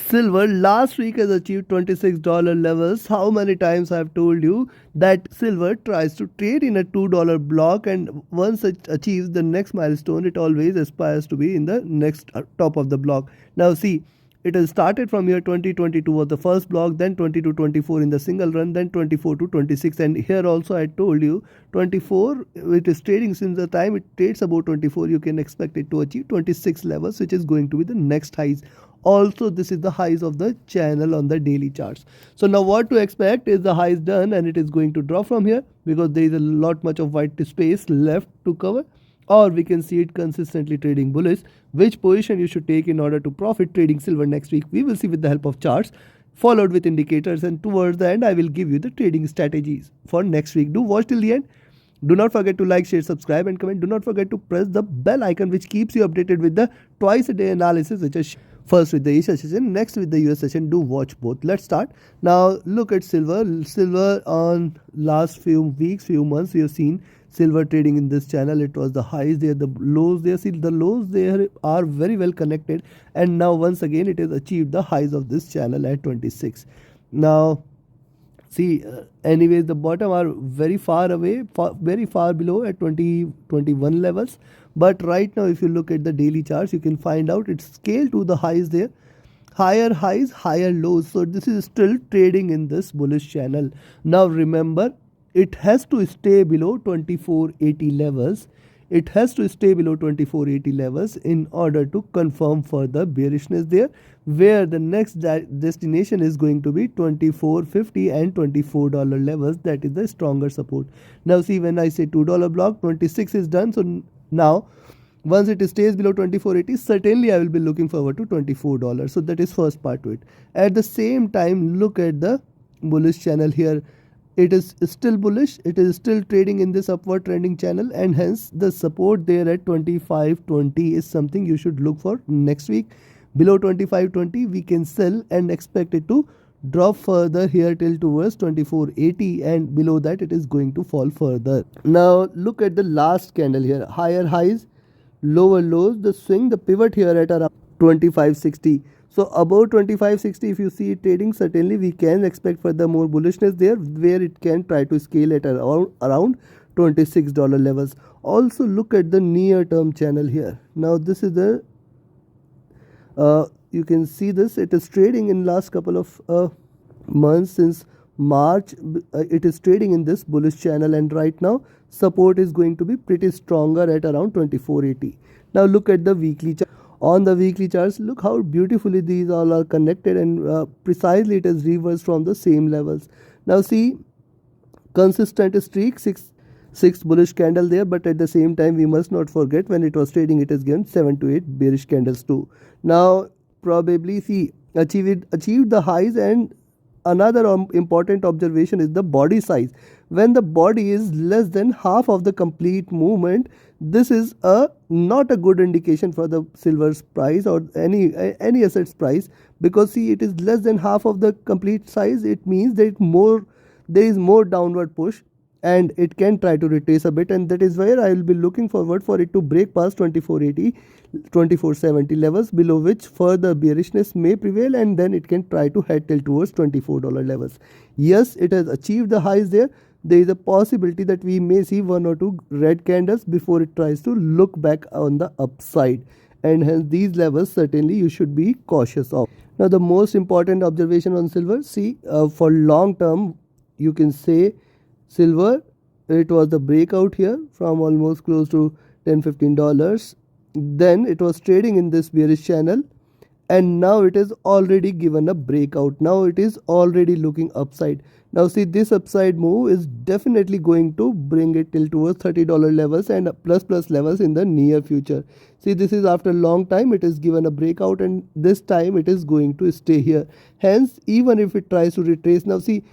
Silver last week has achieved $26 levels. How many times I have told you that silver tries to trade in a $2 block, and once it achieves the next milestone, it always aspires to be in the next top of the block. Now see, it has started from here. 2022 was the first block, then 20 to 24 in the single run, then 24 to 26, and here also I told you 24, it is trading since the time it trades about 24, you can expect it to achieve 26 levels, which is going to be the next highs. Also, this is the highs of the channel on the daily charts. So now what to expect is the highs done, and it is going to drop from here because there is a lot much of white space left to cover, or we can see it consistently trading bullish. Which position you should take in order to profit trading silver next week, we will see with the help of charts followed with indicators, and towards the end I will give you the trading strategies for next week. Do watch till the end. Do not forget to like, share, subscribe and comment. Do not forget to press the bell icon, which keeps you updated with the twice a day analysis, which is first with the Asia session, next with the US session. Do watch both. Let's start. Now look at silver. Silver on last few weeks, few months, we have seen silver trading in this channel. It was the highs there, the lows there. See, the lows there are very well connected, and now once again it has achieved the highs of this channel at 26. Now see, anyways, the bottom are very far away, very far below at 21 levels. But right now, if you look at the daily charts, you can find out it's scaled to the highs there. Higher highs, higher lows. So this is still trading in this bullish channel. Now remember, it has to stay below 2480 levels. It has to stay below 2480 levels in order to confirm further bearishness there, where the next destination is going to be 2450 and $24 levels. That is the stronger support. Now see, when I say $2 block, 26 is done. So now once it stays below 2480, certainly I will be looking forward to $24. So that is first part to it. At the same time, look at the bullish channel here. It is still bullish, it is still trading in this upward trending channel, and hence the support there at 2520 is something you should look for next week. Below 2520 we can sell and expect it to drop further here till towards 2480, and below that it is going to fall further. Now look at the last candle here. Higher highs, lower lows, the swing, the pivot here at around 2560. So above 2560, if you see it trading, certainly we can expect further more bullishness there, where it can try to scale at around $26 levels. Also look at the near term channel here. Now this is the you can see this, it is trading in last couple of months since March. It is trading in this bullish channel, and right now support is going to be pretty stronger at around 2480. Now look at the weekly chart. On the weekly charts, look how beautifully these all are connected, and precisely it is reversed from the same levels. Now see, consistent streak, six bullish candle there, but at the same time we must not forget when it was trading it has given 7 to 8 bearish candles too. Now probably see, achieved the highs, and another important observation is the body size. When the body is less than half of the complete movement, this is not a good indication for the silver's price or any asset's price, because see, it is less than half of the complete size. It means that there is more downward push, and it can try to retrace a bit, and that is where I will be looking forward for it to break past 2480, 2470 levels, below which further bearishness may prevail, and then it can try to head till towards $24 levels. Yes, it has achieved the highs there. There is a possibility that we may see 1 or 2 red candles before it tries to look back on the upside, and hence these levels certainly you should be cautious of. Now the most important observation on silver, see, for long term you can say silver, it was the breakout here from almost close to $10-15. Then it was trading in this bearish channel, and now it is already given a breakout. Now it is already looking upside. Now see, this upside move is definitely going to bring it till towards $30 levels and plus levels in the near future. See, this is after a long time it is given a breakout, and this time it is going to stay here. Hence, even if it tries to retrace, now see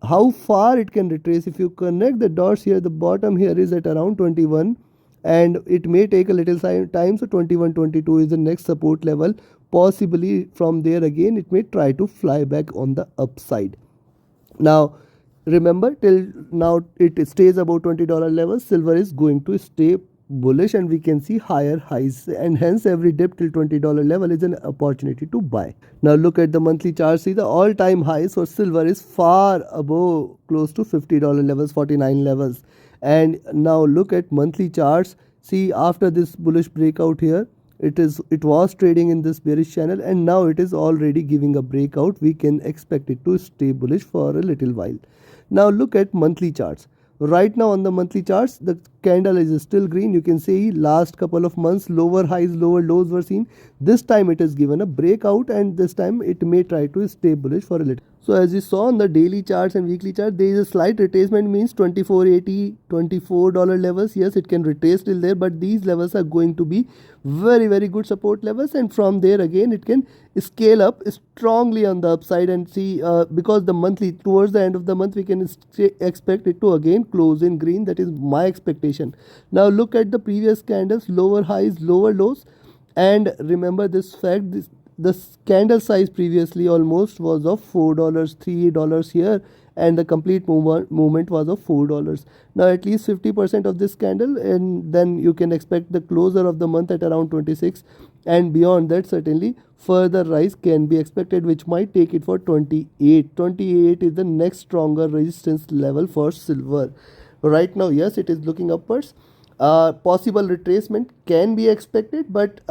how far it can retrace. If you connect the dots here, the bottom here is at around 21, and it may take a little time. So 21-22 is the next support level. Possibly from there again it may try to fly back on the upside. Now remember, till now it stays above $20 levels, silver is going to stay bullish and we can see higher highs, and hence every dip till $20 level is an opportunity to buy. Now look at the monthly chart. See, the all-time highs for silver is far above close to $50 levels, 49 levels. And now look at monthly charts. See, after this bullish breakout here, it was trading in this bearish channel, and now it is already giving a breakout. We can expect it to stay bullish for a little while. Now look at monthly charts. Right now on the monthly charts, the candle is still green. You can see last couple of months lower highs, lower lows were seen. This time it is given a breakout, and this time it may try to stay bullish for a little. So as you saw on the daily charts and weekly chart, there is a slight retracement, means 24.80, $24 levels. Yes, it can retrace till there, but these levels are going to be very good support levels, and from there again it can scale up strongly on the upside. And see, because the monthly, towards the end of the month, we can expect it to again close in green. That is my expectation. Now look at the previous candles, lower highs, lower lows, and remember this fact, the candle size previously almost was of $4, $3 here, and the complete movement was of $4. Now at least 50% of this candle, and then you can expect the closer of the month at around 26, and beyond that certainly further rise can be expected, which might take it for 28. 28 is the next stronger resistance level for silver. Right now, yes, it is looking upwards. Possible retracement can be expected, but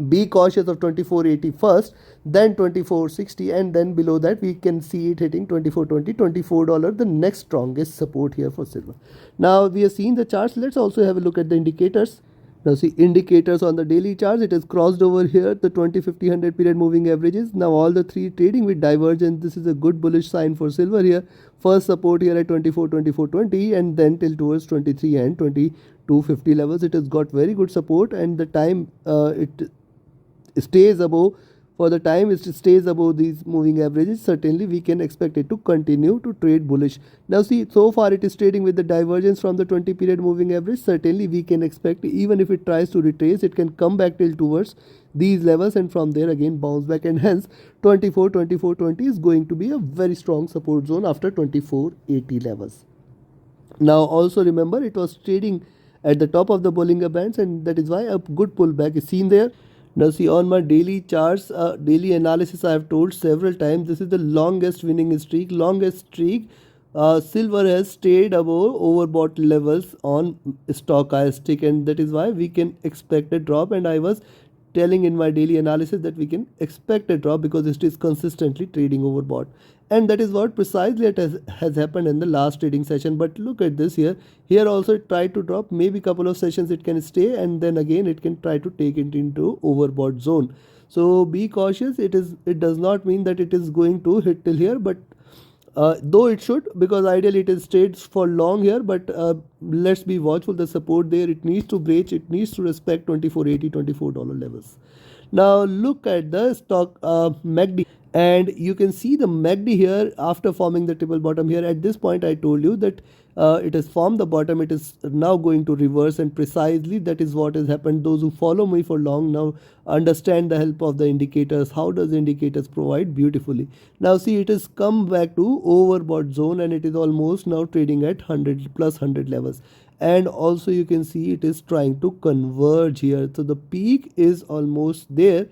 be cautious of 24.80 first, then 24.60, and then below that we can see it hitting 24.20, $24, the next strongest support here for silver. Now we have seen the charts. Let's also have a look at the indicators. Now see, indicators on the daily charts, it has crossed over here the 20, 50, 100 period moving averages. Now all the three trading with divergence. This is a good bullish sign for silver here. First support here at 24, 24.20, and then till towards 23 and 22.50 levels. It has got very good support, and the time it stays above, for the time it stays above these moving averages, certainly we can expect it to continue to trade bullish. Now see, so far it is trading with the divergence from the 20 period moving average. Certainly we can expect, even if it tries to retrace, it can come back till towards these levels, and from there again bounce back, and hence 24, 24.20 is going to be a very strong support zone after 24.80 levels. Now also remember, it was trading at the top of the Bollinger Bands, and that is why a good pullback is seen there. Now see, on my daily charts, daily analysis, I have told several times, this is the longest winning streak, silver has stayed above overbought levels on stochastic, and that is why we can expect a drop. And I was telling in my daily analysis that we can expect a drop because it is consistently trading overbought, and that is what precisely it has happened in the last trading session. But look at this here also it tried to drop. Maybe couple of sessions it can stay, and then again it can try to take it into overbought zone. So be cautious. It does not mean that it is going to hit till here, but though it should, because ideally it is stayed for long here, but let's be watchful. The support there, it needs to breach, it needs to respect 24.80, $24 levels. Now look at the stock MACD, and you can see the MACD here after forming the triple bottom here. At this point I told you that it has formed the bottom, it is now going to reverse, and precisely that is what has happened. Those who follow me for long now understand the help of the indicators. How does the indicators provide beautifully. Now see, it has come back to overbought zone, and it is almost now trading at 100 plus 100 levels, and also you can see it is trying to converge here. So the peak is almost there.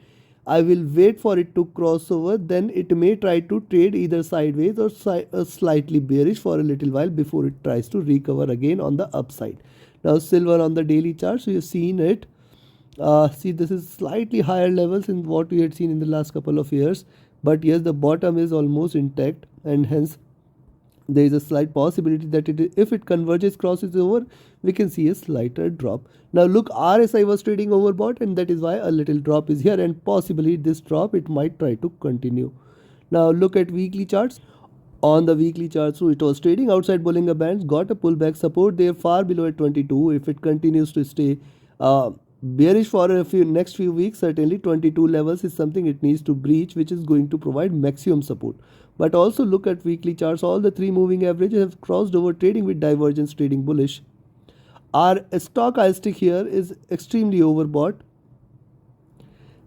I will wait for it to cross over, then it may try to trade either sideways or slightly bearish for a little while before it tries to recover again on the upside. Now silver on the daily charts, we have seen it. See, this is slightly higher levels in what we had seen in the last couple of years, but yes, the bottom is almost intact, and hence there is a slight possibility that if it converges, crosses over, we can see a slighter drop. Now look, RSI was trading overbought, and that is why a little drop is here, and possibly this drop it might try to continue. Now look at weekly charts. On the weekly chart, so it was trading outside Bollinger Bands, got a pullback, support there far below at 22. If it continues to stay bearish for next few weeks, certainly 22 levels is something it needs to breach, which is going to provide maximum support. But also look at weekly charts. All the three moving averages have crossed over, trading with divergence, trading bullish. Our stochastic here is extremely overbought.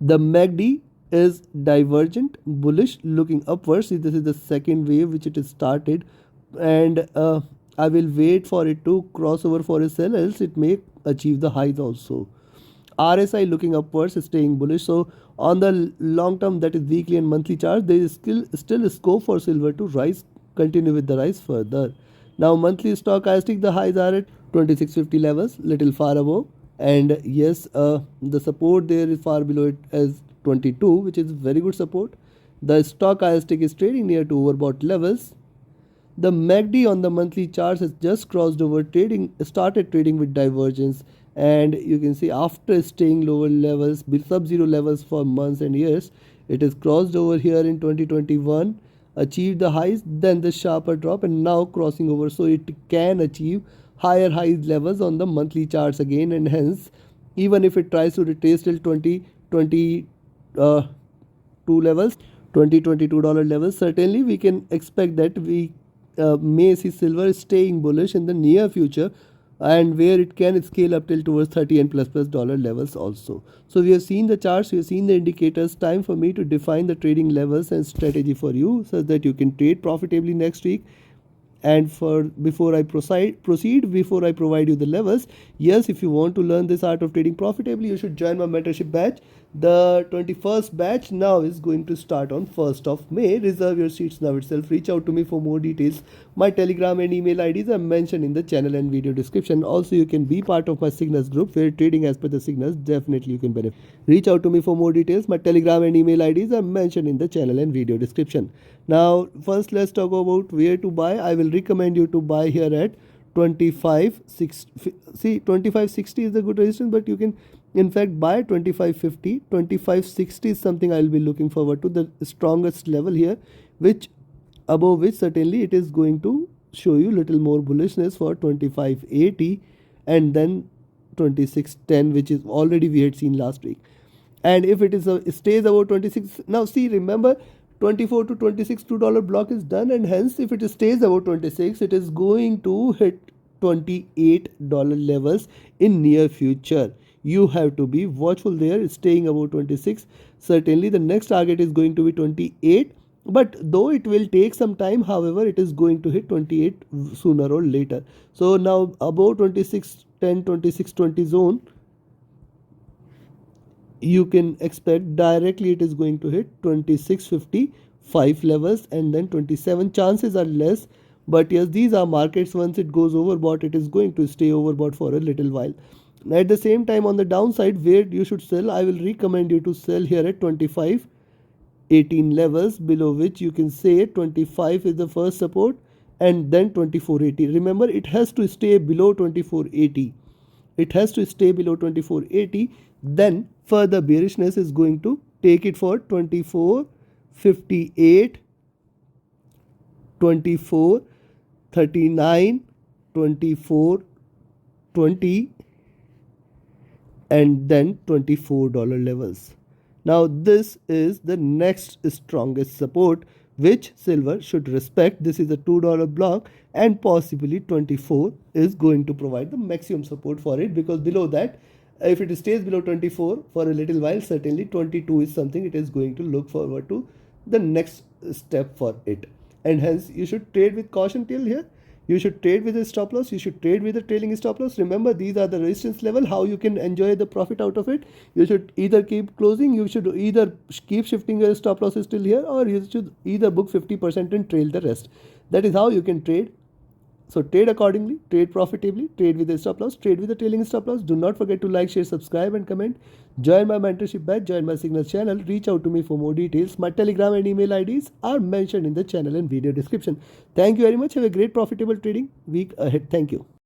The MACD is divergent, bullish, looking upwards. See, this is the second wave which it has started, and I will wait for it to cross over for a sell, else it may achieve the highs also. RSI looking upwards, staying bullish. So on the long term, that is weekly and monthly chart, there is still a scope for silver to rise, continue with the rise further. Now monthly stochastic, the highs are at 2650 levels, little far above, and yes, the support there is far below it as 22, which is very good support. The stochastic is trading near to overbought levels. The MACD on the monthly charts has just crossed over started trading with divergence, and you can see after staying lower levels, sub-zero levels for months and years, it has crossed over here in 2021, achieved the highs, then the sharper drop, and now crossing over. So it can achieve higher highs levels on the monthly charts again, and hence, even if it tries to retrace till 2022 levels, $22 levels, certainly we can expect that we may see silver staying bullish in the near future, and where it can scale up till towards 30 and plus dollar levels also. So we have seen the charts, we have seen the indicators. Time for me to define the trading levels and strategy for you so that you can trade profitably next week. And before I proceed, before I provide you the levels, yes, if you want to learn this art of trading profitably, you should join my mentorship batch. The 21st batch now is going to start on 1st of May. Reserve your seats now itself. Reach out to me for more details. My Telegram and email IDs are mentioned in the channel and video description. Also, you can be part of my signals group where trading as per the signals, definitely you can benefit. Reach out to me for more details. My Telegram and email IDs are mentioned in the channel and video description. Now, first let's talk about where to buy. I will recommend you to buy here at 2560. See, 2560 is a good resistance, but you can in fact buy 2550. 2560 is something I will be looking forward to, the strongest level here, which above which certainly it is going to show you little more bullishness for 2580, and then 2610, which is already we had seen last week. And if it stays above 26, now see, remember 24 to 26 $2 block is done, and hence if it stays above 26, it is going to hit $28 levels in near future. You have to be watchful there. Staying above 26, certainly the next target is going to be 28, but though it will take some time, however, it is going to hit 28 sooner or later. So now above 2610, 2620 zone, you can expect directly it is going to hit 2655 levels, and then 27. Chances are less, but yes, these are markets. Once it goes overbought, it is going to stay overbought for a little while. At the same time, on the downside, where you should sell, I will recommend you to sell here at 2518 levels, below which you can say 25 is the first support, and then 2480. Remember, it has to stay below 2480. It has to stay below 2480. Then further bearishness is going to take it for 2458, 2439, 2420, and then $24 levels. Now this is the next strongest support which silver should respect. This is a $2 block, and possibly 24 is going to provide the maximum support for it, because below that, if it stays below 24 for a little while, certainly 22 is something it is going to look forward to, the next step for it. And hence you should trade with caution till here. You should trade with a stop loss. You should trade with a trailing stop loss. Remember, these are the resistance level. How you can enjoy the profit out of it? You should either keep closing. You should either keep shifting your stop losses till here, or you should either book 50% and trail the rest. That is how you can trade. So trade accordingly, trade profitably, trade with a stop loss, trade with a trailing stop loss. Do not forget to like, share, subscribe, and comment. Join my mentorship batch, join my signals channel. Reach out to me for more details. My Telegram and email IDs are mentioned in the channel and video description. Thank you very much. Have a great profitable trading week ahead. Thank you.